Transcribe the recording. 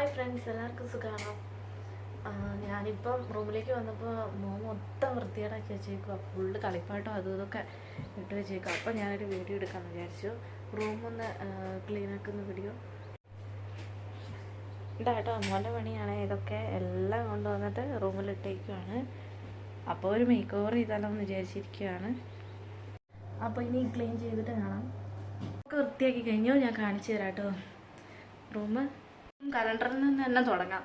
Hi friends, എല്ലാവർക്കും സുഖമാണോ? ഞാനിപ്പം റൂമിലേക്ക് വന്നപ്പോൾ മൊത്തം വൃത്തികേടാക്കി വെച്ചേക്കുക. ഫുള്ള് കളിപ്പാട്ടോ അതും ഇതൊക്കെ ഇട്ട് വെച്ചേക്കുക. അപ്പം ഞാനൊരു വീഡിയോ എടുക്കാമെന്ന് വിചാരിച്ചു. റൂമൊന്ന് ക്ലീനാക്കുന്ന വീഡിയോ ഇതാട്ടോ. മോൻ്റെ പണിയാണ് ഇതൊക്കെ. എല്ലാം കൊണ്ടുവന്നിട്ട് റൂമിലിട്ടേക്കുവാണ്. അപ്പോൾ ഒരു മേക്ക് ഓവർ ചെയ്താലോ എന്ന് വിചാരിച്ചിരിക്കുകയാണ്. അപ്പോൾ ഇനി ക്ലീൻ ചെയ്തിട്ട് കാണാം. ഒക്കെ വൃത്തിയാക്കി കഴിഞ്ഞു. ഞാൻ കാണിച്ചു തരാം കേട്ടോ. റൂം കലണ്ടറിൽ നിന്ന് തന്നെ തുടങ്ങാം.